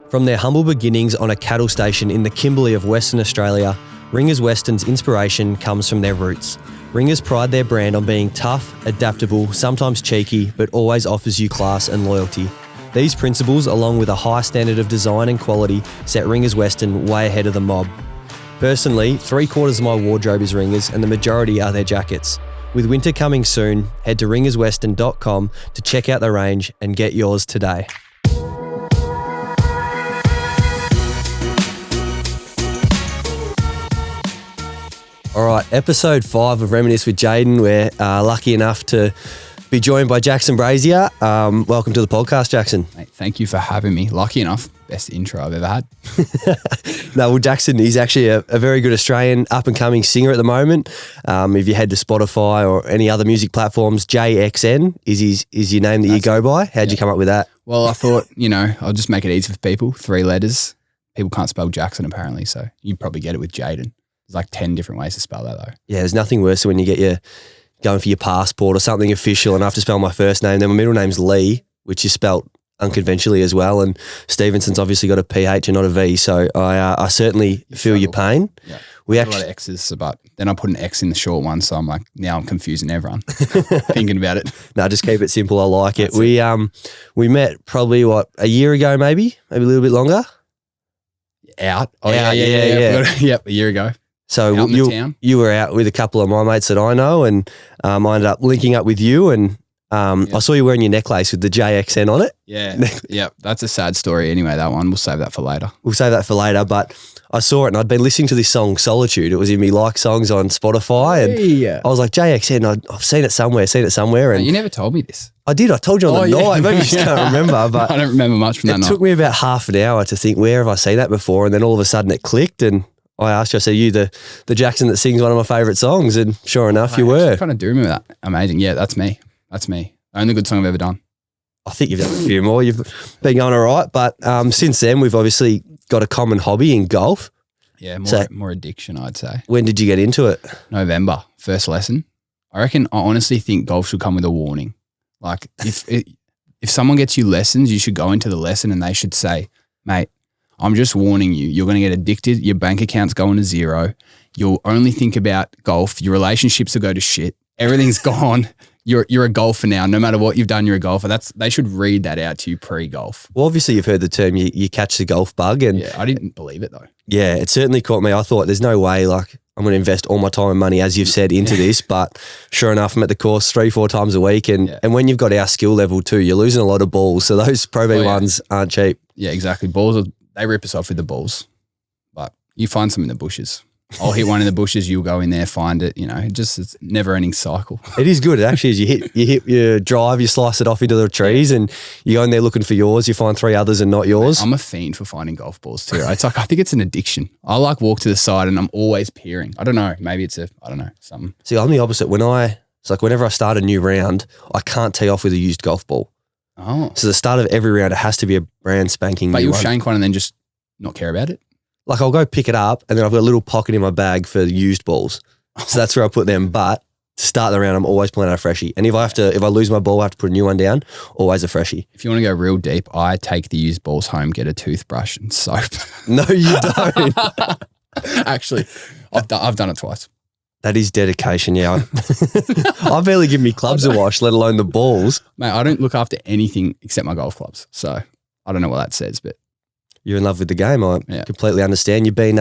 From their humble beginnings on a cattle station in the Kimberley of Western Australia, Ringis Western's inspiration comes from their roots. Ringis pride their brand on being tough, adaptable, sometimes cheeky, but always offers you class and loyalty. These principles, along with a high standard of design and quality, set Ringis Western way ahead of the mob. Personally, 3/4 of my wardrobe is Ringis and the majority are their jackets. With winter coming soon, head to ringiswestern.com to check out the range and get yours today. All right, episode 5 of Reminisce with Jaidyn. We're lucky enough to be joined by Jackson Brazier. Welcome to the podcast, Jackson. Mate, thank you for having me. Lucky enough, best intro I've ever had. No, well, Jackson, he's actually a very good Australian up-and-coming singer at the moment. If you head to Spotify or any other music platforms, JXN is your name that you go by. How'd you come up with that? Well, I thought, I'll just make it easy for people. 3 letters. People can't spell Jackson apparently, so you'd probably get it with Jaidyn. There's like 10 different ways to spell that though. Yeah, there's nothing worse than when you get going for your passport or something official and I have to spell my first name. Then my middle name's Lee, which is spelt unconventionally as well. And Stevenson's obviously got a PH and not a V. So I certainly feel your pain. Yeah. We had a lot of X's, but then I put an X in the short one. So I'm like, now I'm confusing everyone thinking about it. No, just keep it simple. I like it. We met probably a year ago, maybe a little bit longer. Out. Oh yeah. Yep, a year ago. So you were out with a couple of my mates that I know and I ended up linking up with you and I saw you wearing your necklace with the JXN on it. Yeah, yeah, that's a sad story anyway, that one. We'll save that for later. But I saw it and I'd been listening to this song, Solitude. It was in me like songs on Spotify and I was like, JXN, I've seen it somewhere. And you never told me this. I did. I told you on the night. Maybe you just can't remember. But I don't remember much from that night. It took me about half an hour to think, where have I seen that before? And then all of a sudden it clicked and I asked you, I said, you the Jackson that sings one of my favourite songs, and sure enough, you were. I kind of do remember that. Amazing. Yeah, that's me. Only good song I've ever done. I think you've done a few more. You've been going all right. But since then, we've obviously got a common hobby in golf. Yeah, more addiction, I'd say. When did you get into it? November, first lesson. I honestly think golf should come with a warning. Like if someone gets you lessons, you should go into the lesson and they should say, mate, I'm just warning you, you're going to get addicted. Your bank account's going to zero. You'll only think about golf. Your relationships will go to shit. Everything's gone. You're a golfer now. No matter what you've done, you're a golfer. They should read that out to you pre-golf. Well, obviously you've heard the term, you catch the golf bug. And yeah, I didn't believe it though. Yeah, it certainly caught me. I thought there's no way I'm going to invest all my time and money, as you've said, into this. But sure enough, I'm at the course 3-4 times a week. And when you've got our skill level too, you're losing a lot of balls. So those Pro V ones aren't cheap. Yeah, exactly. They rip us off with the balls, but you find some in the bushes. I'll hit one in the bushes, you'll go in there, find it, it's a never ending cycle. It is good. It actually is. You hit your drive, you slice it off into the trees and you go in there looking for yours, you find 3 others and not yours. I'm a fiend for finding golf balls too. It's like, I think it's an addiction. I walk to the side and I'm always peering. I don't know, maybe it's something. See, I'm the opposite. It's like whenever I start a new round, I can't tee off with a used golf ball. Oh. So the start of every round, it has to be a brand spanking new one. But you'll shank one and then just not care about it? Like I'll go pick it up and then I've got a little pocket in my bag for used balls. So that's where I put them. But to start the round, I'm always playing out a freshie. And if I lose my ball, I have to put a new one down, always a freshie. If you want to go real deep, I take the used balls home, get a toothbrush and soap. No, you don't. Actually, I've done it twice. That is dedication, yeah. I barely give me clubs a wash, let alone the balls. Mate, I don't look after anything except my golf clubs. So I don't know what that says, but. You're in love with the game. I completely understand. You've been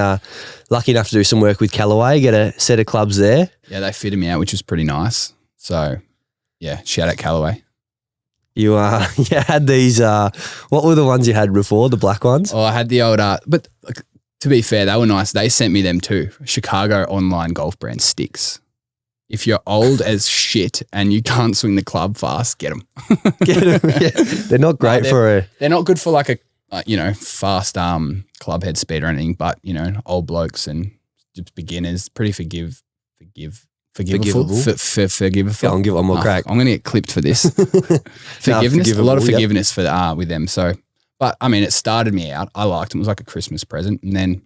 lucky enough to do some work with Callaway, get a set of clubs there. Yeah, they fitted me out, which was pretty nice. So, yeah, shout out Callaway. You had these, what were the ones you had before, the black ones? Oh, I had the old, but to be fair, they were nice. They sent me them too. Chicago online golf brand Sticks. If you're old as shit and you can't swing the club fast, get them. Get them, yeah. They're not great They're not good for like a, fast club head speed or anything, but, old blokes and just beginners, pretty forgivable. Yeah, I'll give it one more crack. I'm going to get clipped for this. Forgiveness, a lot of forgiveness with them. So, but I mean, it started me out. I liked them. It was like a Christmas present. And then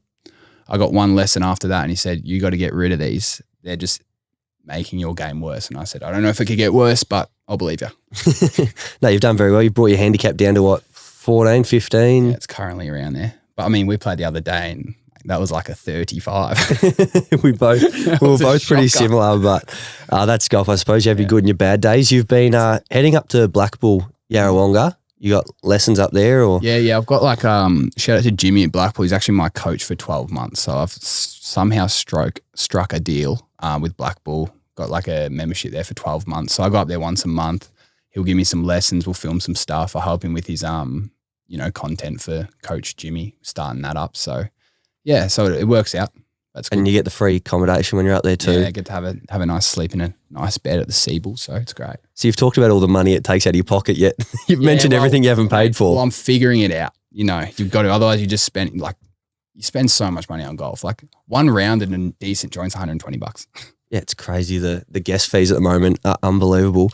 I got one lesson after that and he said, you got to get rid of these. They're just making your game worse. And I said, I don't know if it could get worse, but I'll believe you. No, you've done very well. You brought your handicap down to what? 14, 15. Yeah, it's currently around there. But I mean, we played the other day and that was like a 35. we were both pretty similar, but that's golf. I suppose you have your good and your bad days. You've been heading up to Black Bull, Yarrawonga. You got lessons up there, or? Yeah. I've got like shout out to Jimmy at Blackpool. He's actually my coach for 12 months. So I've somehow struck a deal with Blackpool. Got like a membership there for 12 months. So I go up there once a month. He'll give me some lessons. We'll film some stuff. I help him with his content for Coach Jimmy, starting that up. So yeah, so it works out. That's good. And you get the free accommodation when you're up there too. Yeah, I get to have a nice sleep in a nice bed at the Seabull, so it's great. So you've talked about all the money it takes out of your pocket, yet you've mentioned everything you haven't paid for. Well, I'm figuring it out. You've got to, otherwise you just spend you spend so much money on golf. Like one round in a decent joint's $120. Yeah, it's crazy. The guest fees at the moment are unbelievable.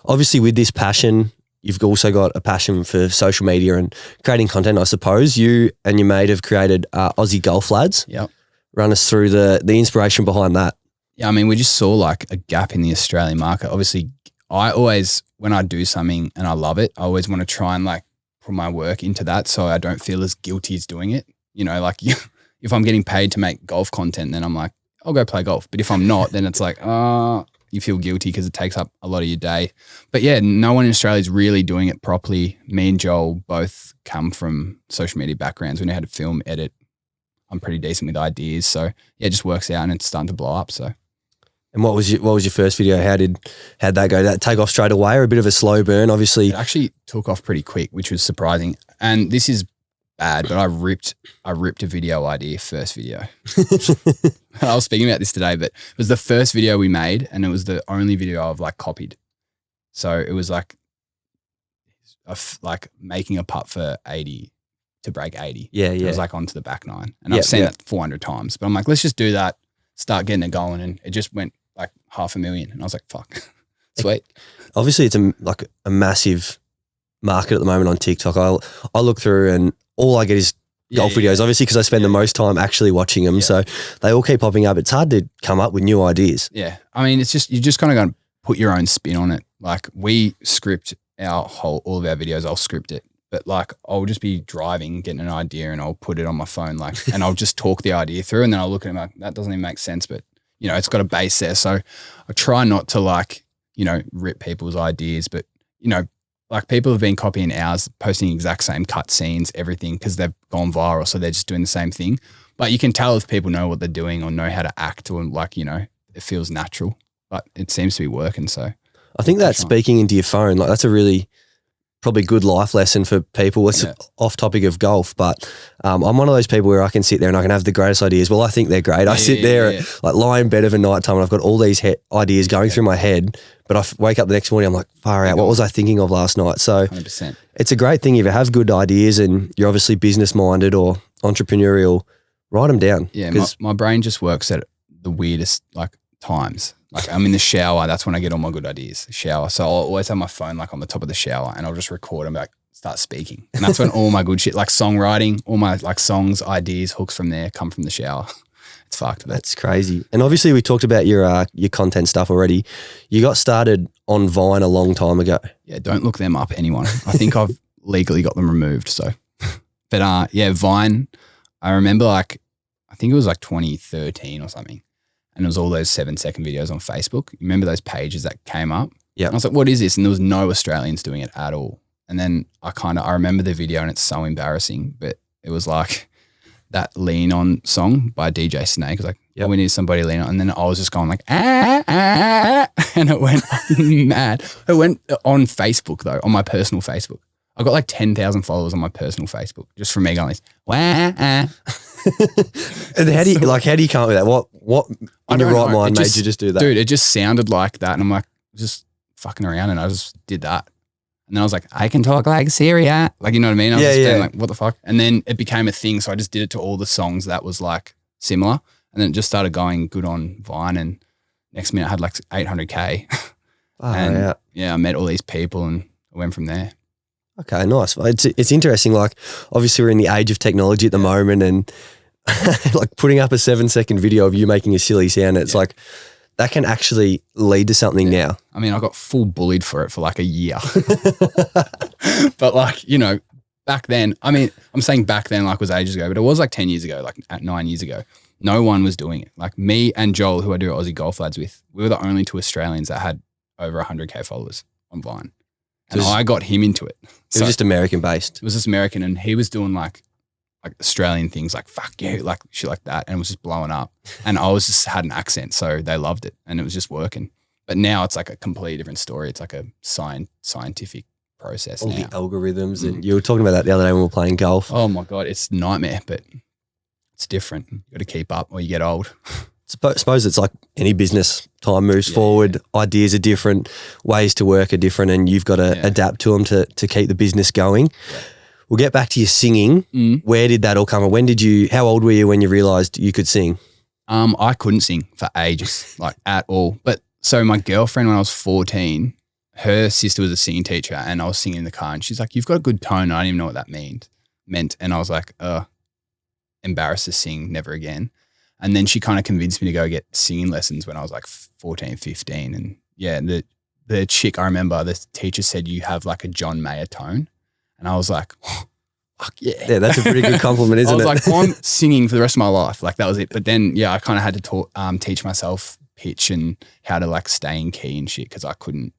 Obviously with this passion, you've also got a passion for social media and creating content, I suppose. You and your mate have created Aussie Golf Lads. Yep. Run us through the inspiration behind that. Yeah, I mean, we just saw like a gap in the Australian market. Obviously, I always, when I do something and I love it, I always want to try and like put my work into that so I don't feel as guilty as doing it. If I'm getting paid to make golf content, then I'm like, I'll go play golf. But if I'm not, then it's like, you feel guilty because it takes up a lot of your day. But yeah, no one in Australia is really doing it properly. Me and Joel both come from social media backgrounds. We know how to film, edit. I'm pretty decent with ideas. So yeah, it just works out and it's starting to blow up. So. And what was your first video? How'd that go? Did that take off straight away or a bit of a slow burn? Obviously. It actually took off pretty quick, which was surprising. And this is bad, but I ripped a video idea first video. I was speaking about this today, but it was the first video we made and it was the only video I've like copied. So it was like making a putt for 80 to break 80. Yeah. It was like onto the back nine. And I've seen that 400 times. But I'm like, let's just do that, start getting it going. And it just went like 500,000. And I was like, fuck, sweet. Obviously it's a massive market at the moment on TikTok. I look through and all I get is golf videos, obviously, because I spend the most time actually watching them. Yeah. So they all keep popping up. It's hard to come up with new ideas. Yeah. I mean, it's just, you just kind of got to put your own spin on it. Like we script all of our videos. I'll script it. But like, I'll just be driving, getting an idea and I'll put it on my phone, and I'll just talk the idea through and then I'll look at it like, that doesn't even make sense, but it's got a base there. So I try not to rip people's ideas, but like people have been copying ours, posting exact same cut scenes, everything, because they've gone viral. So they're just doing the same thing. But you can tell if people know what they're doing or know how to act or it feels natural, but it seems to be working. So I think that speaking into your phone, that's a really probably good life lesson for people. It's off topic of golf, but I'm one of those people where I can sit there and I can have the greatest ideas. Well, I think they're great. I sit there lie in bed of a night time and I've got all these ideas going through my head, but I wake up the next morning, I'm like, far out. What was I thinking of last night? So 100%. It's a great thing if you have good ideas and you're obviously business minded or entrepreneurial, write them down. Yeah, my brain just works at the weirdest times. Like I'm in the shower, that's when I get all my good ideas, shower. So I'll always have my phone on the top of the shower and I'll just record and start speaking. And that's when all my good shit, like songwriting, all my songs, ideas, hooks from there come from the shower. It's fucked. That's crazy. And obviously we talked about your content stuff already. You got started on Vine a long time ago. Yeah, don't look them up, anyone. I think I've legally got them removed. So, but Vine, I remember I think it was 2013 or something. And it was all those 7-second videos on Facebook. You remember those pages that came up? Yeah. I was like, what is this? And there was no Australians doing it at all. And then I remember the video and it's so embarrassing, but it was like that Lean On song by DJ Snake. It was like, we need somebody to lean on. And then I was just going like, and it went mad. It went on Facebook though, on my personal Facebook. I got 10,000 followers on my personal Facebook just from me going like, wah. And how do you come up with that? What in your right mind made you just do that? Dude, it just sounded like that. And I'm like, just fucking around. And I just did that. And then I was like, I can talk like Siri. You know what I mean? I was just being like, what the fuck? And then it became a thing. So I just did it to all the songs that was similar. And then it just started going good on Vine. And next minute I had 800K. I met all these people and I went from there. Okay, nice. It's interesting. Obviously we're in the age of technology at the moment and putting up a 7-second video of you making a silly sound. It's that can actually lead to something now. I mean, I got full bullied for it for a year, but back then, I mean, I'm saying back then like was ages ago, but it was like 10 years ago, like 9 years ago. No one was doing it. Like me and Joel, who I do Aussie Golf Lads with, we were the only two Australians that had over 100K followers on Vine. And I got him into it. It was just American based. It was just American, and he was doing like Australian things like fuck you, like shit like that, and it was just blowing up. And I was just had an accent, so they loved it, and it was just working. But now it's like a completely different story. It's like a scientific process All now. the algorithms, and you were talking about that the other day when we were playing golf. Oh my God, it's a nightmare, but it's different. You got to keep up or you get old. Suppose it's like any business. Time moves forward, ideas are different, ways to work are different, and you've got to adapt to them to keep the business going. Yeah. We'll get back to your singing. Where did that all come from? How old were you when you realised you could sing? I couldn't sing for ages, like at all. But so my girlfriend, when I was 14, her sister was a singing teacher, and I was singing in the car, and she's like, "You've got a good tone." I didn't even know what that meant. And I was like, embarrassed to sing, never again. And then she kind of convinced me to go get singing lessons when I was like 14, 15. And yeah, the chick, I remember the teacher said, "You have like a John Mayer tone." And I was like, oh, fuck yeah. Yeah, that's a pretty good compliment, isn't it? I was like, I'm singing for the rest of my life. Like that was it. But then, yeah, I kind of had to teach myself pitch and how to like stay in key and shit, because I couldn't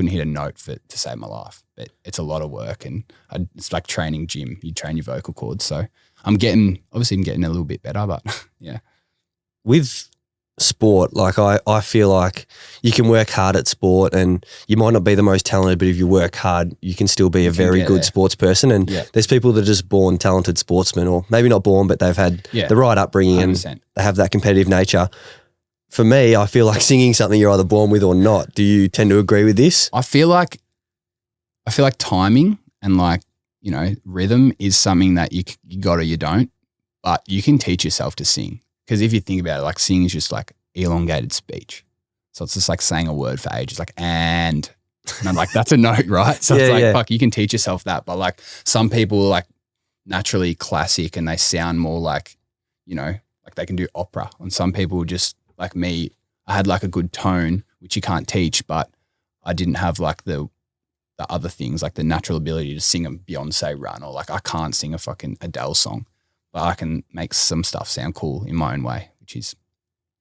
hit a note to save my life. But it's a lot of work, and it's like training gym. You train your vocal cords. So I'm getting a little bit better, but yeah. With sport, like I feel like you can work hard at sport, and you might not be the most talented, but if you work hard, you can still be a very good sports person. And there's people that are just born talented sportsmen, or maybe not born, but they've had the right upbringing 100%. And they have that competitive nature. For me, I feel like singing something you're either born with or not. Do you tend to agree with this? I feel like timing and like, you know, rhythm is something that you got or you don't, but you can teach yourself to sing. Because if you think about it, like singing is just like elongated speech. So it's just like saying a word for ages, like and I'm like, that's a note, right? So it's like, fuck, you can teach yourself that. But like some people are like naturally classic and they sound more like, you know, like they can do opera. And some people just like me, I had like a good tone, which you can't teach, but I didn't have like the other things, like the natural ability to sing a Beyonce run, or like I can't sing a fucking Adele song, but I can make some stuff sound cool in my own way, which is,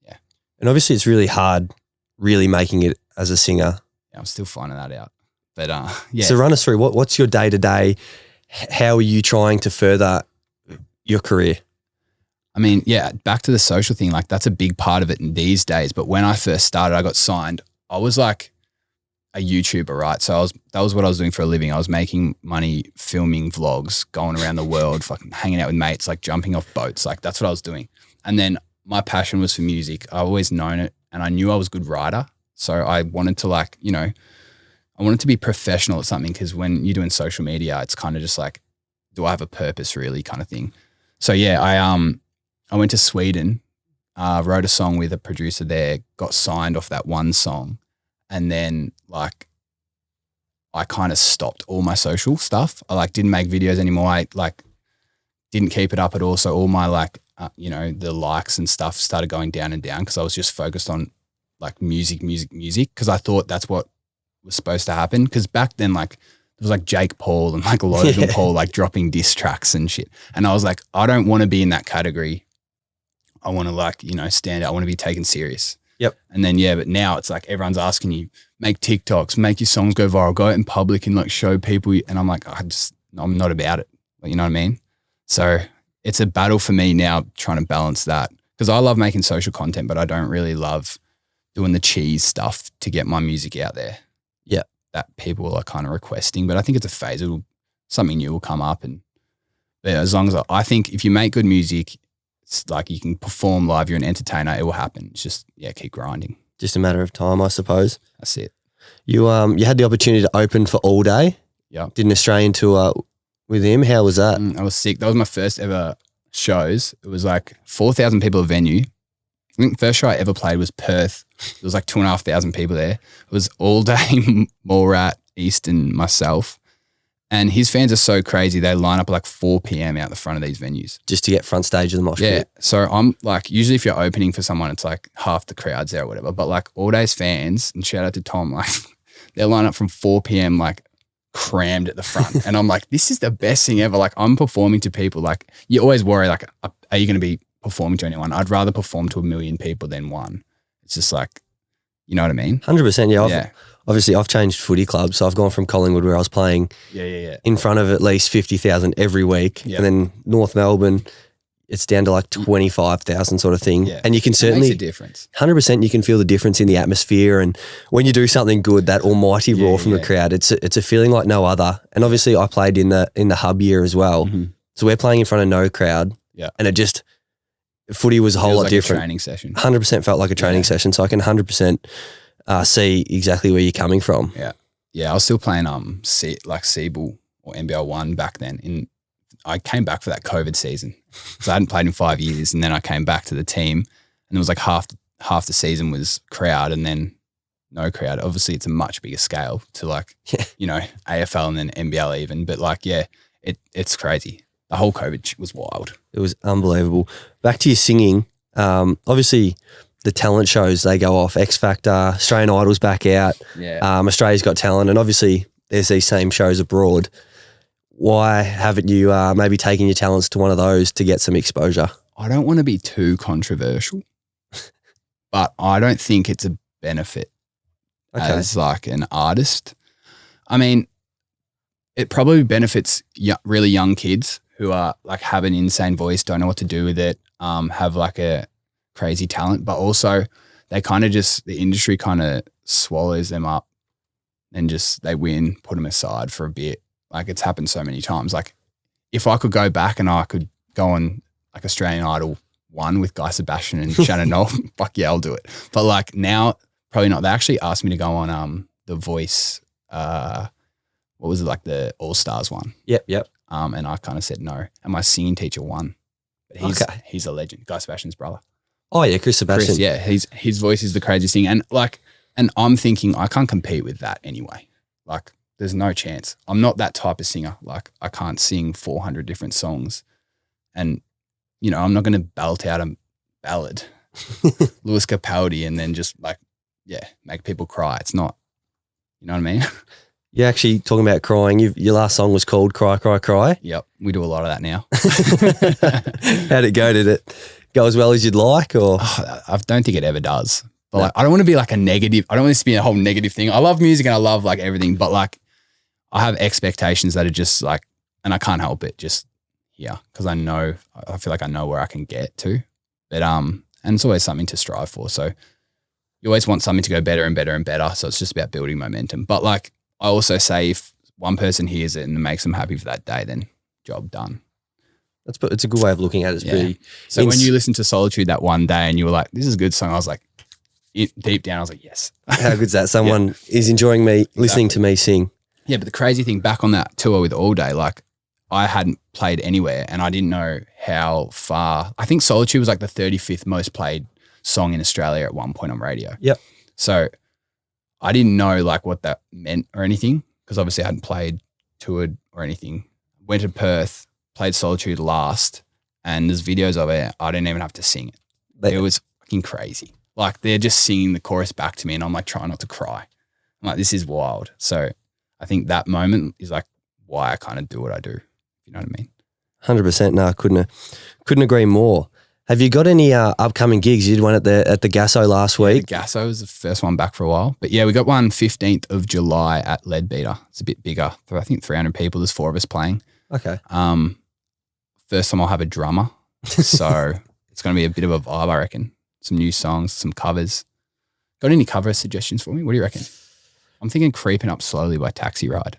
yeah. And obviously it's really hard really making it as a singer. Yeah, I'm still finding that out. But yeah. So run us through, what's your day-to-day? How are you trying to further your career? I mean, yeah, back to the social thing, like that's a big part of it in these days. But when I first started, I got signed, I was like a YouTuber, right? So that was what I was doing for a living. I was making money filming vlogs, going around the world, fucking hanging out with mates, like jumping off boats. Like that's what I was doing. And then my passion was for music. I always known it, and I knew I was a good writer. So I wanted to like, you know, I wanted to be professional at something, because when you're doing social media, it's kind of just like, do I have a purpose really kind of thing. So yeah, I went to Sweden, wrote a song with a producer there, got signed off that one song. And then like I kind of stopped all my social stuff. I like didn't make videos anymore. I like didn't keep it up at all. So all my like, you know, the likes and stuff started going down and down, because I was just focused on like music. Because I thought that's what was supposed to happen. Because back then, like there was like Jake Paul and like Logan Paul like dropping diss tracks and shit. And I was like, I don't want to be in that category. I want to like, you know, stand out. I want to be taken serious. Yep. And then, yeah, but now it's like everyone's asking you, make TikToks, make your songs go viral, go out in public and like show people. And I'm like, I'm not about it. Like, you know what I mean? So it's a battle for me now trying to balance that, because I love making social content, but I don't really love doing the cheese stuff to get my music out there. Yeah. That people are kind of requesting, but I think it's a phase. Something new will come up. And but as long as I think if you make good music, it's like you can perform live, you're an entertainer, it will happen. It's just, yeah, keep grinding. Just a matter of time, I suppose. That's it. You had the opportunity to open for All Day. Yeah. Did an Australian tour with him. How was that? I was sick. That was my first ever shows. It was like 4,000 people a venue. I think the first show I ever played was Perth. There was like 2,500 people there. It was All Day, Morat, East and myself. And his fans are so crazy. They line up at like 4 p.m. out the front of these venues. Just to get front stage of the mosh pit. Yeah. So I'm like, usually if you're opening for someone, it's like half the crowd's there or whatever. But like All Day's fans, and shout out to Tom, like they'll line up from 4 p.m. like crammed at the front. And I'm like, this is the best thing ever. Like I'm performing to people. Like you always worry, like, are you going to be performing to anyone? I'd rather perform to 1 million people than one. It's just like, you know what I mean? 100%. Yeah. Obviously, I've changed footy clubs. So I've gone from Collingwood, where I was playing in front of at least 50,000 every week. Yeah. And then North Melbourne, it's down to like 25,000 sort of thing. Yeah. And you can certainly, it makes a difference. 100% you can feel the difference in the atmosphere. And when you do something good, that almighty roar from the crowd, it's a feeling like no other. And obviously I played in the hub year as well. Mm-hmm. So we're playing in front of no crowd. Yeah. And it just, footy was a whole lot different. A training session. 100% felt like a training session. So I can 100% see exactly where you're coming from. Yeah. Yeah. I was still playing Seabull or NBL 1 back then. I came back for that COVID season. So I hadn't played in 5 years, and then I came back to the team, and it was like half the season was crowd and then no crowd. Obviously it's a much bigger scale to like, you know, AFL and then NBL even, but like, it's crazy. The whole COVID was wild. It was unbelievable. Back to your singing. Obviously the talent shows, they go off. X Factor, Australian Idol's back out. Yeah. Australia's Got Talent, and obviously there's these same shows abroad. Why haven't you maybe taken your talents to one of those to get some exposure? I don't want to be too controversial, but I don't think it's a benefit as like an artist. I mean, it probably benefits really young kids who are like have an insane voice, don't know what to do with it, have like a crazy talent, but also they kind of just, the industry kind of swallows them up and just they win, put them aside for a bit. Like it's happened so many times. Like if I could go back and I could go on like Australian Idol 1 with Guy Sebastian and Shannon Knoll, fuck yeah, I'll do it. But like now, probably not. They actually asked me to go on The Voice, what was it, like the All-Stars one? Yep. And I kind of said no. And my singing teacher won. But he's a legend, Guy Sebastian's brother. Oh yeah, Chris Sebastian. His voice is the craziest thing. And I'm thinking I can't compete with that anyway. Like there's no chance. I'm not that type of singer. Like I can't sing 400 different songs. And, you know, I'm not going to belt out a ballad, Lewis Capaldi, and then just like, make people cry. It's not, you know what I mean? You're actually talking about crying. Your last song was called Cry, Cry, Cry. Yep. We do a lot of that now. How'd it go? Did it go as well as you'd like? Or I don't think it ever does. But like, I don't want to be like a negative. I don't want this to be a whole negative thing. I love music and I love like everything, but like I have expectations that are just like, and I can't help it. Just because I feel like I know where I can get to. But and it's always something to strive for. So you always want something to go better and better and better. So it's just about building momentum. But like I also say, if one person hears it and it makes them happy for that day, then job done. It's a good way of looking at it. It's pretty. So when you listened to Solitude that one day and you were like, "This is a good song," I was like, deep down, I was like, "Yes." How good's that? Someone is enjoying me listening to me sing. Yeah, but the crazy thing, back on that tour with All Day, like I hadn't played anywhere and I didn't know how far. I think Solitude was like the 35th most played song in Australia at one point on radio. Yep. So I didn't know like what that meant or anything because obviously I hadn't toured or anything. Went to Perth, played Solitude last, and there's videos of it. I didn't even have to sing it. It was fucking crazy. Like they're just singing the chorus back to me and I'm like trying not to cry. I'm like, this is wild. So I think that moment is like why I kind of do what I do. You know what I mean? 100%. No, I couldn't agree more. Have you got any upcoming gigs? You did one at the Gasso last week. The Gasso was the first one back for a while. But yeah, we got one 15th of July at Leadbeater. It's a bit bigger. I think 300 people. There's 4 of us playing. Okay. First time I'll have a drummer. So it's going to be a bit of a vibe, I reckon. Some new songs, some covers. Got any cover suggestions for me? What do you reckon? I'm thinking Creeping Up Slowly by Taxi Ride.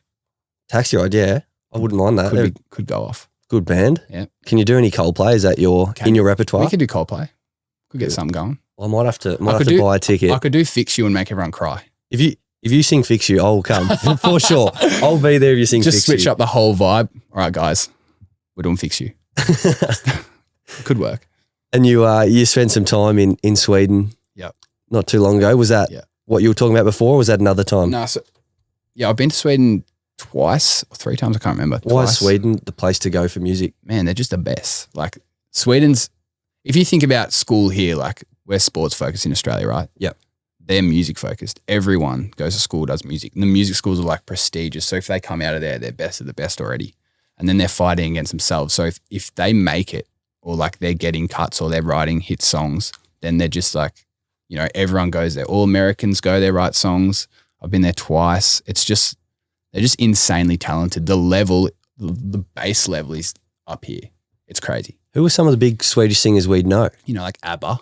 Taxi Ride, yeah. I wouldn't mind that. Could go off. Good band. Yeah. Can you do any Coldplay? Is that in your repertoire? We could do Coldplay. Could get something going. I might have to buy a ticket. I could do Fix You and make everyone cry. If you sing Fix You, I'll come for sure. I'll be there if you sing Fix You. Just switch up the whole vibe. All right, guys, we're doing Fix You. Could work. And you spent some time in Sweden. Yep. Not too long ago. Was that what you were talking about before, or was that another time? No, I've been to Sweden twice or 3 times. I can't remember. Why is Sweden the place to go for music? Man, they're just the best. Like Sweden's, if you think about school here, like we're sports focused in Australia, right? Yep. they're music focused. Everyone goes to school, does music. And the music schools are like prestigious. So if they come out of there, they're best of the best already. And then they're fighting against themselves. So if they make it, or like they're getting cuts or they're writing hit songs, then they're just like, you know, everyone goes there. All Americans go there, write songs. I've been there twice. It's just, they're just insanely talented. The level, the base level is up here. It's crazy. Who are some of the big Swedish singers we'd know? You know, like ABBA.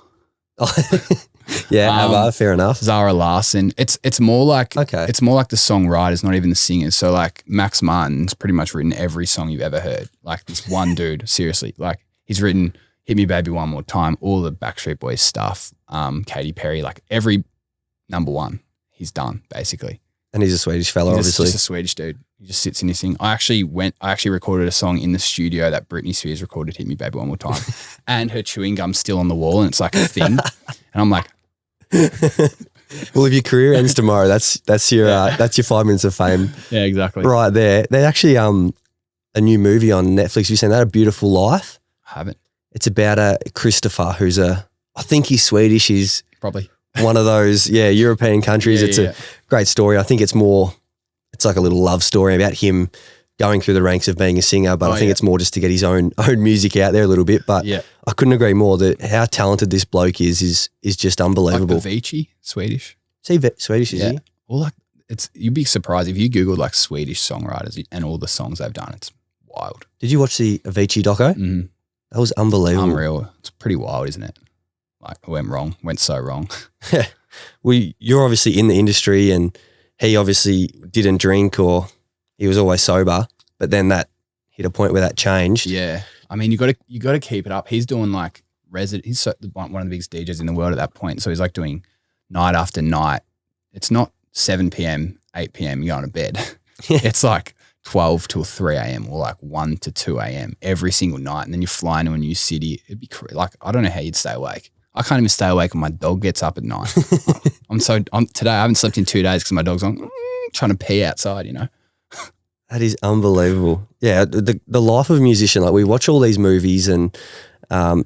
Yeah, ABBA, fair enough. Zara Larsson. It's more like Okay. it's more like the songwriters, not even the singers. So like Max Martin's pretty much written every song you've ever heard. Like this one dude, seriously. Like he's written Hit Me Baby One More Time, all the Backstreet Boys stuff, Katy Perry, like every number one he's done basically. And he's a Swedish fella, He's obviously. just a Swedish dude. He just sits and he sings. I actually recorded a song in the studio that Britney Spears recorded, Hit Me Baby One More Time. And her chewing gum's still on the wall and it's like a thing. And I'm like, Well, if your career ends tomorrow, that's your 5 minutes of fame. yeah, exactly. Right there. There's actually a new movie on Netflix. Have you seen that? A Beautiful Life? I haven't. It's about a Christopher who's I think he's Swedish. He's Probably. one of those, European countries. It's a great story. I think it's like a little love story about him going through the ranks of being a singer, but I think it's more just to get his own music out there a little bit. But I couldn't agree more that how talented this bloke is just unbelievable. Like Avicii, Swedish. Is he Swedish, is he? Well, like you'd be surprised if you Googled like Swedish songwriters and all the songs they've done. It's wild. Did you watch the Avicii doco? Mm-hmm. That was unbelievable. Unreal. It's pretty wild, isn't it? Like it went so wrong. You're obviously in the industry and he obviously didn't drink or he was always sober, but then that hit a point where that changed. Yeah. I mean, you got to keep it up. He's doing like he's one of the biggest DJs in the world at that point. So he's like doing night after night. It's not 7 p.m., 8 p.m. you're going to bed. It's like 12 till 3 a.m. or like 1 to 2 a.m. every single night. And then you're flying to a new city. It'd be like, I don't know how you'd stay awake. I can't even stay awake when my dog gets up at night. Today I haven't slept in 2 days because my dog's on trying to pee outside, you know? That is unbelievable. Yeah, the life of a musician, like we watch all these movies and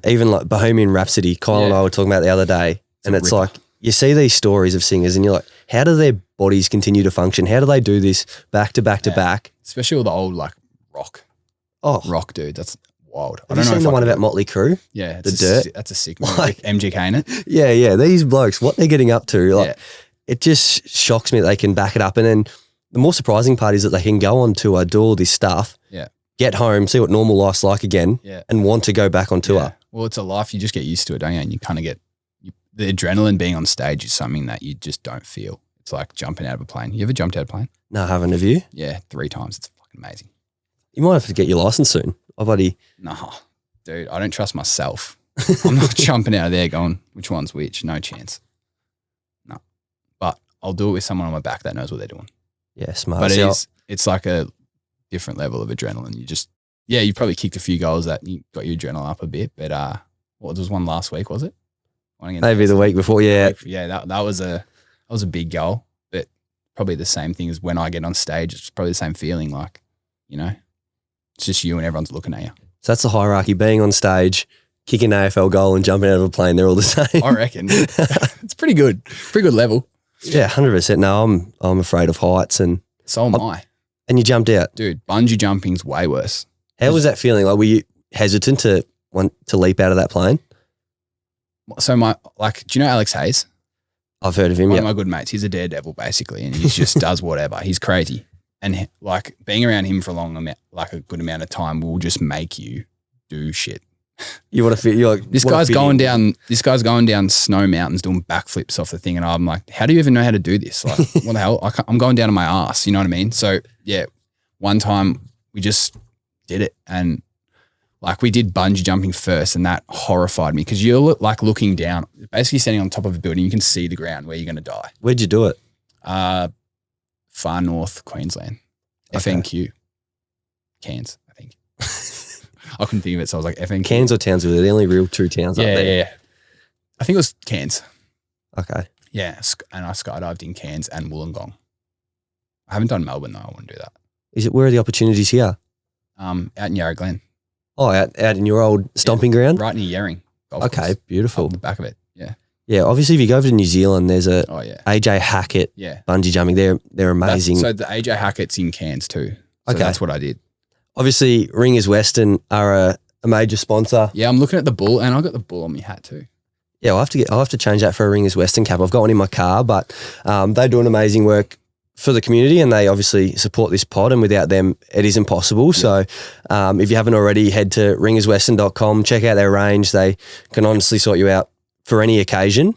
even like Bohemian Rhapsody, Kyle and I were talking about the other day, it's like you see these stories of singers and you're like, how do their bodies continue to function? How do they do this back to back to back? Especially all the old like rock dude. That's wild. Have you seen the one about Motley Crue? Yeah. The Dirt? That's a sick movie. Like MGK in it. Yeah. These blokes, what they're getting up to, it just shocks me that they can back it up. And then the more surprising part is that they can go on tour, do all this stuff, get home, see what normal life's like again, and want to go back on tour. Yeah. Well, it's a life. You just get used to it, don't you? And you kind of get the adrenaline being on stage is something that you just don't feel. It's like jumping out of a plane. You ever jumped out of a plane? No, I haven't. Have you? Yeah, 3 times. It's fucking amazing. You might have to get your license soon. No, dude, I don't trust myself. I'm not jumping out of there going, which one's which? No chance. No. But I'll do it with someone on my back that knows what they're doing. Yeah, smart. But it's like a different level of adrenaline. You probably kicked a few goals that you got your adrenaline up a bit. But there was one last week, was it? Maybe the week before, yeah. Yeah, that was a big goal. But probably the same thing as when I get on stage. It's probably the same feeling, like, you know, it's just you and everyone's looking at you. So that's the hierarchy, being on stage, kicking an AFL goal and jumping out of a plane. They're all the same. I reckon. It's pretty good. Pretty good level. Yeah, 100%. No, I'm afraid of heights. And so am I. And you jumped out? Dude, bungee jumping's way worse. How was that feeling? Like, were you hesitant to want to leap out of that plane? So do you know Alex Hayes? I've heard of him, One of my good mates. He's a daredevil basically, and he just does whatever. He's crazy. And like being around him for a good amount of time will just make you do shit. You want to feel, you're like, this guy's going down snow mountains doing backflips off the thing. And I'm like, how do you even know how to do this? Like, what the hell? I'm going down on my ass. You know what I mean? So yeah, one time we just did it, and like we did bungee jumping first, and that horrified me because you're like looking down, basically standing on top of a building. You can see the ground where you're going to die. Where'd you do it? Far north Queensland. Okay. FNQ. Cairns, I think. I couldn't think of it, so I was like FNQ. Cairns or Townsville? They're the only real true towns up there. Yeah. I think it was Cairns. Okay. Yeah, and I skydived in Cairns and Wollongong. I haven't done Melbourne though. I want to do that. Where are the opportunities here? Out in Yarra Glen. Oh, out in your old stomping ground? Right near Yering. Okay, beautiful. Up the back of it, yeah. Yeah, obviously if you go over to New Zealand, there's a AJ Hackett bungee jumping. They're amazing. So the AJ Hackett's in Cairns too. So that's what I did. Obviously, Ringis Western are a major sponsor. Yeah, I'm looking at the bull, and I got the bull on my hat too. Yeah, I'll have to change that for a Ringis Western cap. I've got one in my car, but they do an amazing work for the community, and they obviously support this pod, and without them, it is impossible. Yeah. So if you haven't already, head to ringiswestern.com, check out their range. They can honestly sort you out for any occasion.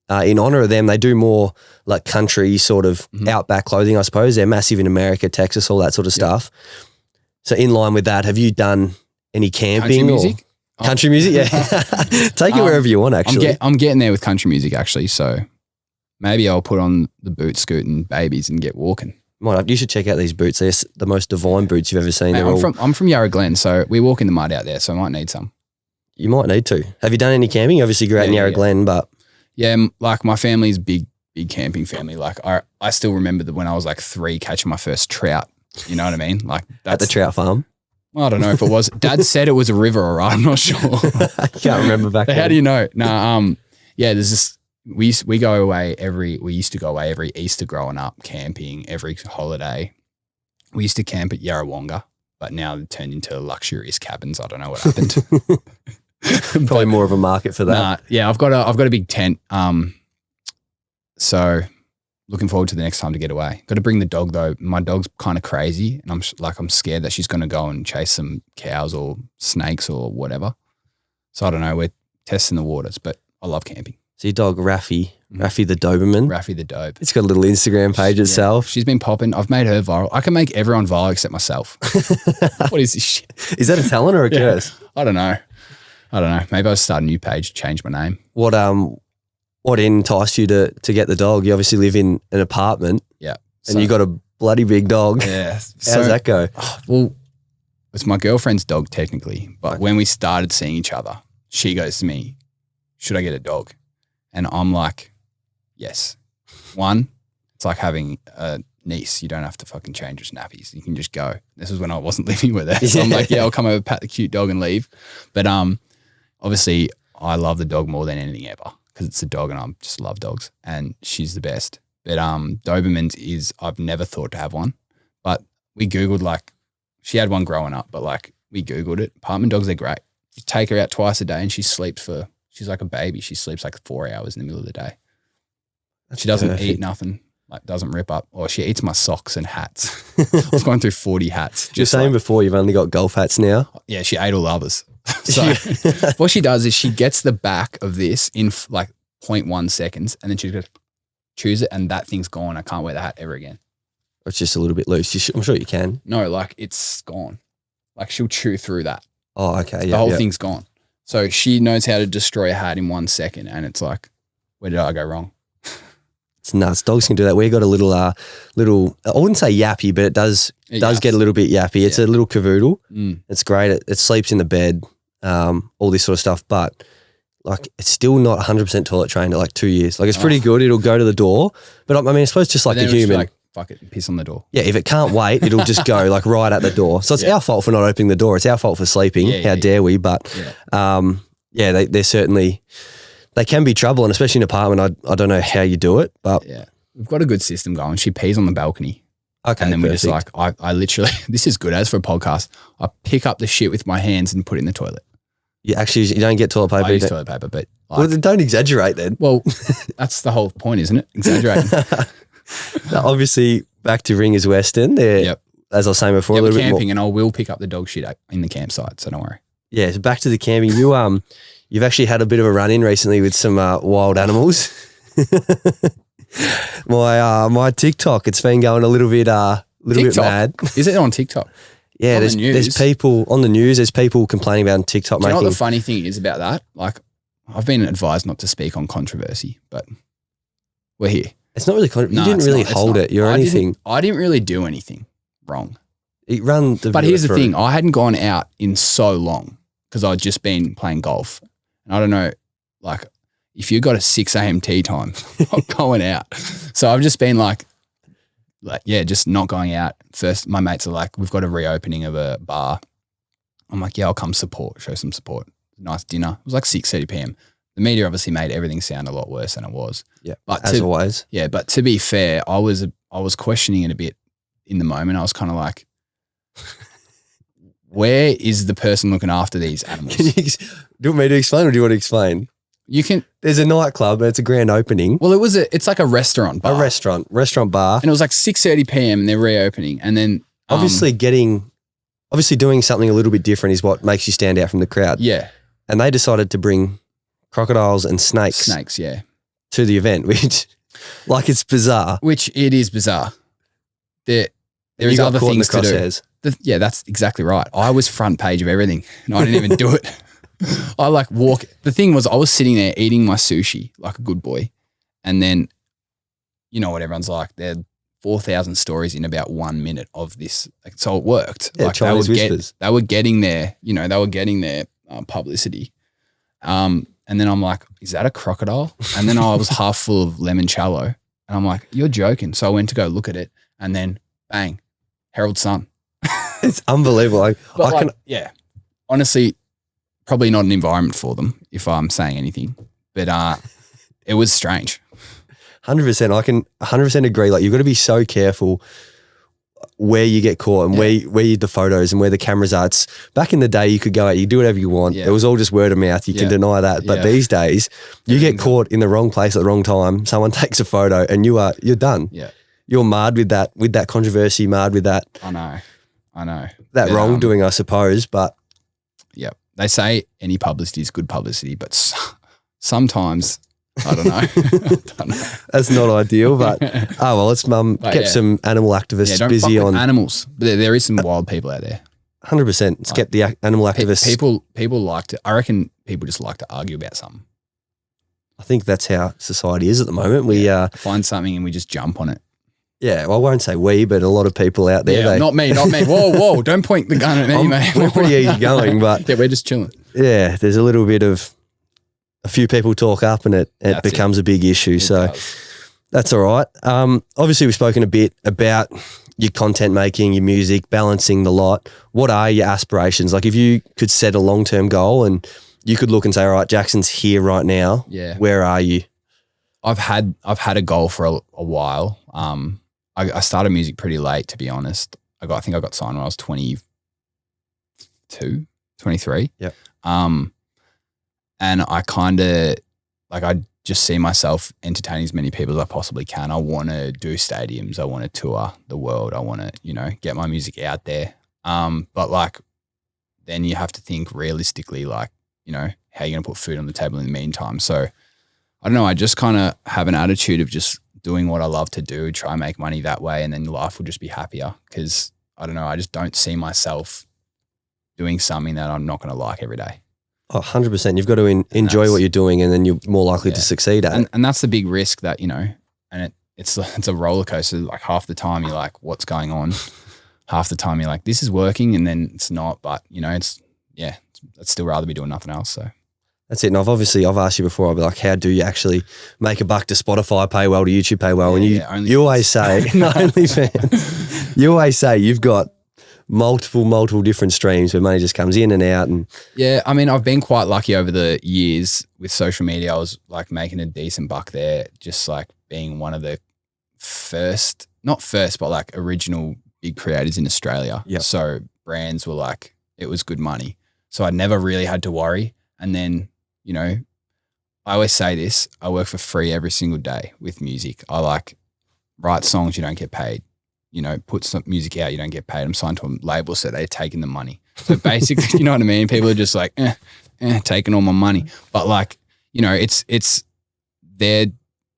In honour of them, they do more like country sort of outback clothing, I suppose. They're massive in America, Texas, all that sort of stuff. So in line with that, have you done any camping? Country music? Country music, yeah. Take it wherever you want, actually. I'm getting there with country music, actually. So maybe I'll put on the boot scoot and babies and get walking. You should check out these boots. They're the most divine boots you've ever seen. Mate, I'm from Yarra Glen, so we walk in the mud out there, so I might need some. You might need to. Have you done any camping? You obviously grew out in Yarra Glen, but... Yeah, like my family's big camping family. Like I still remember that when I was like 3 catching my first trout. You know what I mean? Like at the trout farm? Well, I don't know if it was. Dad said it was a river, all right. I'm not sure. I can't remember back then. How do you know? No, yeah, there's this, we used to go away every Easter growing up, camping every holiday. We used to camp at Yarrawonga, but now it turned into luxurious cabins. I don't know what happened. Probably more of a market for that. Yeah, I've got a big tent. So looking forward to the next time to get away. Got to bring the dog though. My dog's kind of crazy, and I'm scared that she's going to go and chase some cows or snakes or whatever. So I don't know. We're testing the waters, but I love camping. So your dog Raffy the Doberman. Raffy the Dobe. It's got a little Instagram page itself. She's been popping. I've made her viral. I can make everyone viral except myself. What is this shit? Is that a talent or a curse? I don't know. Maybe I'll start a new page, change my name. What enticed you to get the dog? You obviously live in an apartment. Yeah. And you got a bloody big dog. Yeah. How's that go? Well, it's my girlfriend's dog technically, but when we started seeing each other, she goes to me, should I get a dog? And I'm like, yes. One, it's like having a niece. You don't have to fucking change your nappies. You can just go. This was when I wasn't living with her. So I'm like, yeah, I'll come over, pat the cute dog and leave. But obviously I love the dog more than anything ever because it's a dog and I just love dogs and she's the best. But Doberman's I've never thought to have one. But we Googled she had one growing up, but we Googled it. Apartment dogs, they're great. You take her out twice a day and she's like a baby. She sleeps 4 hours in the middle of the day. She doesn't eat nothing, doesn't rip up, or she eats my socks and hats. I've gone through 40 hats. You're saying before you've only got golf hats now? Yeah, she ate all the others. So what she does is she gets the back of this in 0.1 seconds and then she just chews it and that thing's gone. I can't wear the hat ever again. It's just a little bit loose. I'm sure you can. No, it's gone. She'll chew through that. Oh, okay. Yeah, the whole thing's gone. So she knows how to destroy a hat in 1 second and it's where did I go wrong? It's nuts. Dogs can do that. We got a little, I wouldn't say yappy, but it does get a little bit yappy. It's a little cavoodle. It's great. It sleeps in the bed, all this sort of stuff, but it's still not 100% toilet trained at 2 years. It's pretty good. It'll go to the door, but I suppose just like a human. Fuck it, piss on the door. Yeah, if it can't wait, it'll just go right at the door. So it's our fault for not opening the door. It's our fault for sleeping. How dare we? But they're certainly, they can be trouble, and especially in an apartment. I don't know how you do it, but we've got a good system going. She pees on the balcony. Okay, and then we just I literally, this is good as for a podcast. I pick up the shit with my hands and put it in the toilet. You don't get toilet paper. I use toilet paper, but well, don't exaggerate then. Well, that's the whole point, isn't it? Exaggerating. Now, obviously, back to Ringis Western. As I was saying before, a little camping, bit more. And I will pick up the dog shit in the campsite, so don't worry. Yeah, so back to the camping. You've actually had a bit of a run in recently with some wild animals. My TikTok, it's been going a little bit mad. Is it on TikTok? Yeah, there's people on the news. There's people complaining about TikTok. Do you know what the funny thing is about that? I've been advised not to speak on controversy, but we're here. It's not really. You didn't really hold it. You're anything. I didn't really do anything wrong. But here's the thing: I hadn't gone out in so long because I'd just been playing golf, and I don't know, if you got a 6 a.m. tea time, I'm going out. So I've just been just not going out. First, my mates are we've got a reopening of a bar. I'm yeah, I'll come show some support. Nice dinner. It was 6:30 p.m. the media obviously made everything sound a lot worse than it was. Yeah, but as always. Yeah, but to be fair, I was questioning it a bit in the moment. I was kind of like, where is the person looking after these animals? Do you want me to explain or do you want to explain? You can. There's a nightclub. It's a grand opening. Well, it's like a restaurant bar. A restaurant bar. And it was like 6:30 p.m. and they're reopening. And then obviously doing something a little bit different is what makes you stand out from the crowd. Yeah. And they decided to bring crocodiles and snakes. Snakes, yeah. To the event, which like it's bizarre. Which it is bizarre. There is other things to do. Yeah, that's exactly right. I was front page of everything and I didn't even do it. I like walk. The thing was I was sitting there eating my sushi like a good boy. And then, you know what everyone's like, they're 4,000 stories in about 1 minute of this. Like, so it worked. Yeah, like Chinese whispers. They were getting their, they were getting their publicity. And then I'm like, is that a crocodile? And then I was half full of limoncello. And I'm like, you're joking. So I went to go look at it and then bang, Herald Sun. It's unbelievable. Yeah, honestly, probably not an environment for them if I'm saying anything, but it was strange. 100%. I can 100% agree. Like you've got to be so careful where you get caught and where the photos and where the cameras are. It's back in the day, you could go out, you do whatever you want. Yeah. It was all just word of mouth. You can deny that. But these days, you get caught in the wrong place at the wrong time. Someone takes a photo and you're done. Yeah, you're marred with that controversy, marred with that. I know. That wrongdoing, I suppose. But yeah, they say any publicity is good publicity, but sometimes. I don't know. That's not ideal, but it's kept some animal activists busy on animals. But there is some wild people out there. 100%. It's kept the animal activists. People like to. I reckon people just like to argue about something. I think that's how society is at the moment. We find something and we just jump on it. Yeah, well, I won't say we, but a lot of people out there. Yeah, not me. Whoa! Don't point the gun at me, mate. We're pretty easy going, but yeah, we're just chilling. Yeah, there's a little bit of. A few people talk up and it becomes a big issue. That's all right. Obviously, we've spoken a bit about your content making, your music, balancing the lot. What are your aspirations? Like if you could set a long-term goal and you could look and say, all right, Jackson's here right now. Yeah. Where are you? I've had a goal for a while. I started music pretty late, to be honest. I think I got signed when I was 22, 23. Yeah. And I kind of, I just see myself entertaining as many people as I possibly can. I want to do stadiums. I want to tour the world. I want to, get my music out there. But then you have to think realistically, how are you going to put food on the table in the meantime? So I don't know. I just kind of have an attitude of just doing what I love to do, try and make money that way. And then life will just be happier because I don't know. I just don't see myself doing something that I'm not going to like every day. Oh, 100%. You've got to enjoy what you're doing and then you're more likely to succeed at it. And that's the big risk that, and it's a roller coaster. Like half the time you're like, what's going on? Half the time you're like, this is working and then it's not. But, I'd still rather be doing nothing else. So that's it. And I've asked you before, I'll be like, how do you actually make a buck? Does Spotify pay well? Do YouTube pay well? And you always say, OnlyFans, you always say you've got multiple different streams where money just comes in and out. And yeah, I mean, I've been quite lucky over the years with social media. I was making a decent buck there, just being one of the original big creators in Australia. Yep. So brands were it was good money. So I never really had to worry. And then, I always say this, I work for free every single day with music. I write songs, you don't get paid. Put some music out, you don't get paid. I'm signed to a label, so they're taking the money. So basically, you know what I mean? People are just taking all my money. But it's they're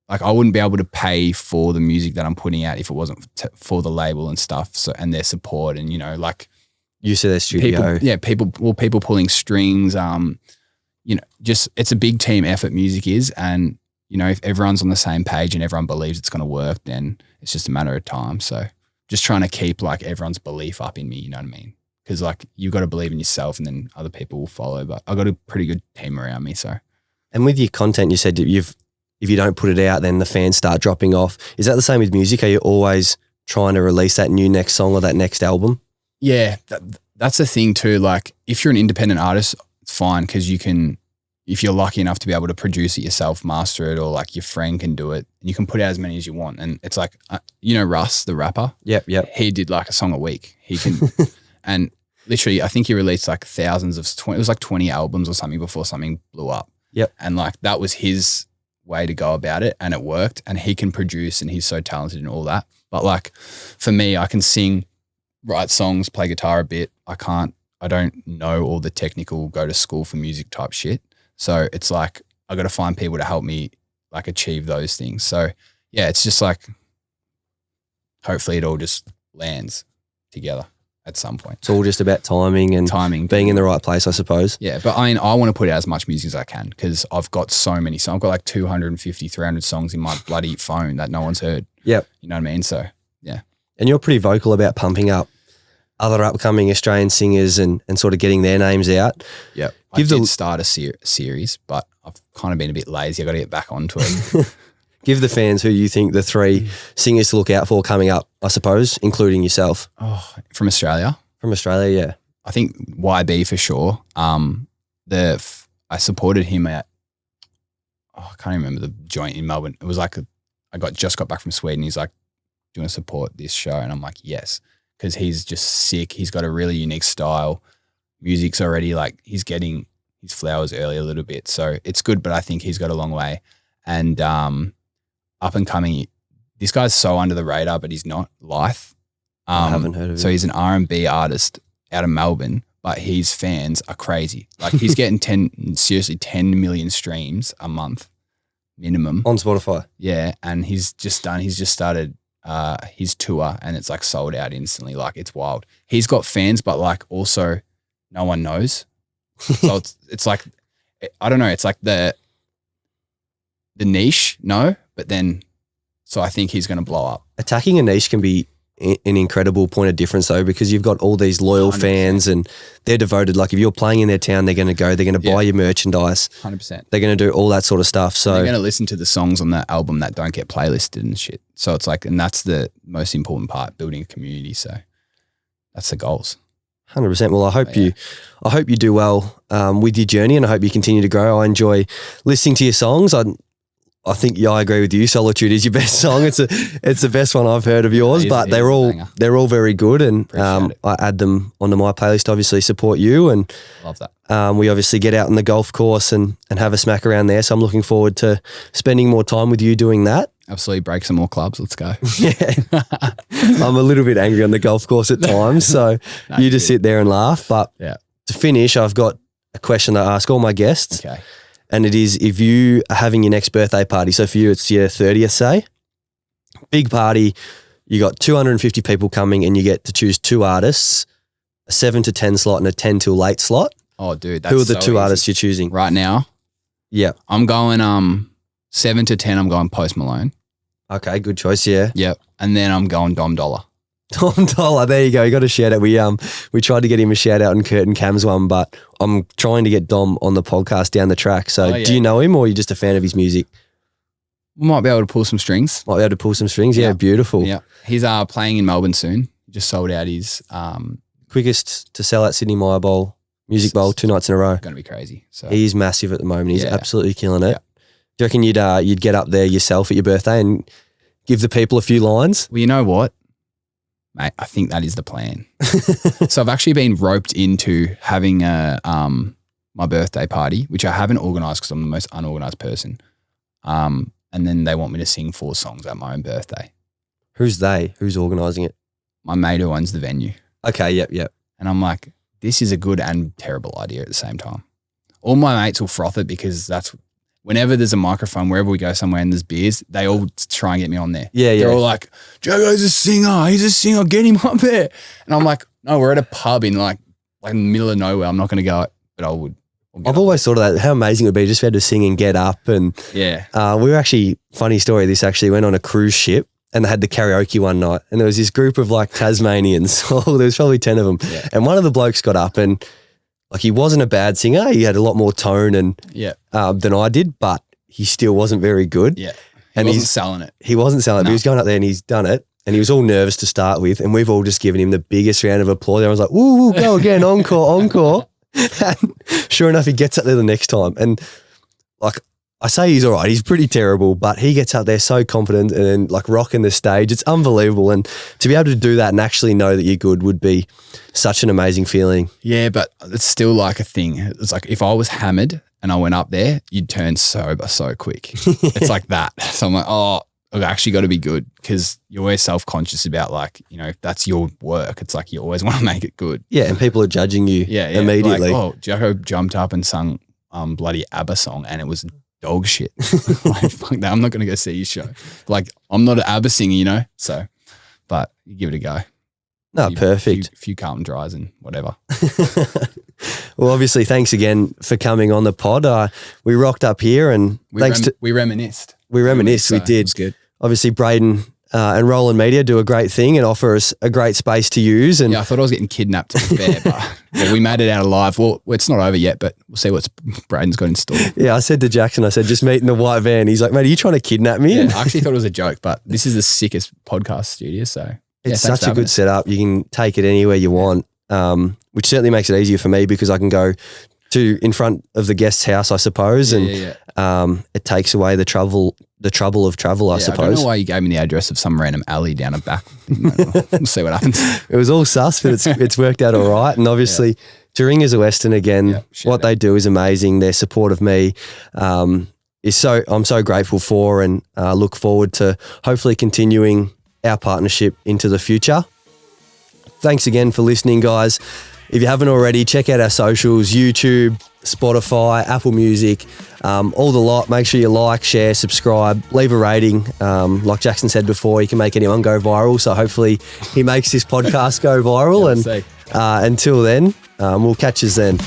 I wouldn't be able to pay for the music that I'm putting out if it wasn't for the label and stuff. So, and their support and, you see their studio. People pulling strings, just it's a big team effort music is. And, if everyone's on the same page and everyone believes it's going to work, then it's just a matter of time. So just trying to keep everyone's belief up in me, you know what I mean? Because you've got to believe in yourself and then other people will follow. But I've got a pretty good team around me. So, and with your content, you said if you don't put it out, then the fans start dropping off. Is that the same with music? Are you always trying to release that new next song or that next album? Yeah, that's the thing too. If you're an independent artist, it's fine because you can if you're lucky enough to be able to produce it yourself, master it, or like your friend can do it, and you can put out as many as you want. And it's like, Russ, the rapper. Yep. He did like a song a week. He can, and literally, I think he released like thousands of, it was like 20 albums or something before something blew up. Yep. And like that was his way to go about it, and it worked. And he can produce, and he's so talented and all that. But like for me, I can sing, write songs, play guitar a bit. I don't know all the technical go to school for music type shit. So it's like I got to find people to help me like achieve those things. So yeah, it's just like hopefully it all just lands together at some point. It's all just about timing and being in the right place, I suppose. Yeah, but I mean, I want to put out as much music as I can because I've got so many songs. I've got like 250, 300 songs in my bloody phone that no one's heard. Yep. You know what I mean? So yeah. And you're pretty vocal about pumping up other upcoming Australian singers and sort of getting their names out. Yeah. I did start a series, but I've kind of been a bit lazy. I got to get back onto it. Give the fans who you think the 3 singers to look out for coming up, I suppose, including yourself. Oh, from Australia? From Australia, yeah. I think YB for sure. I supported him at, I can't even remember the joint in Melbourne. It was like just got back from Sweden. He's like, do you want to support this show? And I'm like, yes. Because he's just sick. He's got a really unique style. Music's already like, he's getting his flowers early a little bit. So it's good, but I think he's got a long way. And up and coming, this guy's so under the radar, but he's not. Lyth. I haven't heard of him. So he's an R&B artist out of Melbourne, but his fans are crazy. Like he's getting 10 million streams a month minimum. On Spotify. Yeah. And he's just started his tour, and it's like sold out instantly. Like it's wild. He's got fans, but like also no one knows. So it's like, I don't know. It's like the niche, no, but then, so I think he's going to blow up. Attacking a niche can be an incredible point of difference though, because you've got all these loyal 100%. Fans and they're devoted. Like if you're playing in their town, they're going to go, they're going to buy your merchandise. 100%. They're going to do all that sort of stuff. So and they're going to listen to the songs on that album that don't get playlisted and shit. So it's like, and that's the most important part, building a community. So that's the goals. 100%. Well, I hope you do well with your journey, and I hope you continue to grow. I enjoy listening to your songs. I think I agree with you. Solitude is your best song. It's the best one I've heard of yours. But they're all very good, and I add them onto my playlist. Obviously, support you, and love that. We obviously get out on the golf course and have a smack around there. So I'm looking forward to spending more time with you doing that. Absolutely, break some more clubs. Let's go. Yeah, I'm a little bit angry on the golf course at times, so you just sit there and laugh. But to finish, I've got a question that I ask all my guests. Okay. And it is, if you are having your next birthday party, so for you it's your 30th, say, big party, you got 250 people coming and you get to choose 2 artists, a 7 to 10 slot and a 10 till late slot. Oh, dude, that's who are the so 2 easy. artists you're choosing? Right now? Yeah. I'm going 7 to 10, I'm going Post Malone. Okay, good choice, yeah. Yep. And then I'm going Dom Dollar. Dom Dollar, there you go. You got a shout out. We tried to get him a shout out in Kurt and Cam's one, but I'm trying to get Dom on the podcast down the track. So do you know him, or are you just a fan of his music? We might be able to pull some strings. Might be able to pull some strings. Yeah, beautiful. Yeah. He's playing in Melbourne soon. He just sold out his quickest to sell at Sydney Myer Bowl, Music Bowl, 2 nights in a row. Going to be crazy. So he's massive at the moment. He's absolutely killing it. Do you reckon you'd get up there yourself at your birthday and give the people a few lines? Well, you know what, mate, I think that is the plan. So I've actually been roped into having my birthday party, which I haven't organised because I'm the most unorganised person. And then they want me to sing 4 songs at my own birthday. Who's they? Who's organising it? My mate who owns the venue. Okay, yep. And I'm like, this is a good and terrible idea at the same time. All my mates will froth it because that's whenever there's a microphone, wherever we go somewhere and there's beers, they all try and get me on there. Yeah. They're all like, Jago's a singer. He's a singer. Get him up there. And I'm like, no, we're at a pub in like in the middle of nowhere. I'm not going to go, but I would. I've always thought of that, how amazing it would be just to be able to sing and get up. And we were actually, funny story, this actually went on a cruise ship and they had the karaoke one night and there was this group of like Tasmanians. There was probably 10 of them. Yeah. And one of the blokes got up and like he wasn't a bad singer. He had a lot more tone and than I did, but he still wasn't very good. Yeah. And he wasn't selling it. He wasn't selling it. But he was going up there and he's done it. And he was all nervous to start with. And we've all just given him the biggest round of applause. Everyone's like, woo, go again, encore. And sure enough, he gets up there the next time. And like I say he's all right. He's pretty terrible, but he gets up there so confident and then like rocking the stage. It's unbelievable. And to be able to do that and actually know that you're good would be such an amazing feeling. Yeah, but it's still like a thing. It's like if I was hammered and I went up there, you'd turn sober so quick. It's like that. So I'm like, oh, I've actually got to be good, because you're always self-conscious about like, you know, that's your work. It's like you always want to make it good. Yeah, and people are judging you immediately. Like, oh, Jacko jumped up and sung bloody ABBA song and it was dog shit. Like, fuck that. I'm not going to go see your show. Like, I'm not an ABBA singer, you know? So, but you give it a go. No, perfect. A few Carlton Dries and whatever. Well, obviously, thanks again for coming on the pod. We rocked up here and we reminisced. We reminisced, we did. It was good. Obviously, Braden and Roland Media do a great thing and offer us a great space to use. And yeah, I thought I was getting kidnapped, to be fair, but yeah, we made it out alive. Well, it's not over yet, but we'll see what Braden's got in store. Yeah, I said to Jackson, I said, just meet in the white van. He's like, mate, are you trying to kidnap me? Yeah, I actually thought it was a joke, but this is the sickest podcast studio, so. It's such a good setup. You can take it anywhere you want, which certainly makes it easier for me because I can go to in front of the guest's house, I suppose, and it takes away the trouble of travel, I suppose. I don't know why you gave me the address of some random alley down a back. We'll see what happens. It was all sus, but it's worked out all right. And obviously, to Ringis Western again, what they do is amazing. Their support of me I'm so grateful for, and look forward to hopefully continuing our partnership into the future. Thanks again for listening, guys. If you haven't already, check out our socials, YouTube, Spotify, Apple Music, all the lot. Make sure you like, share, subscribe, leave a rating. Like Jackson said before, he can make anyone go viral. So hopefully he makes this podcast go viral. And until then, we'll catch you then.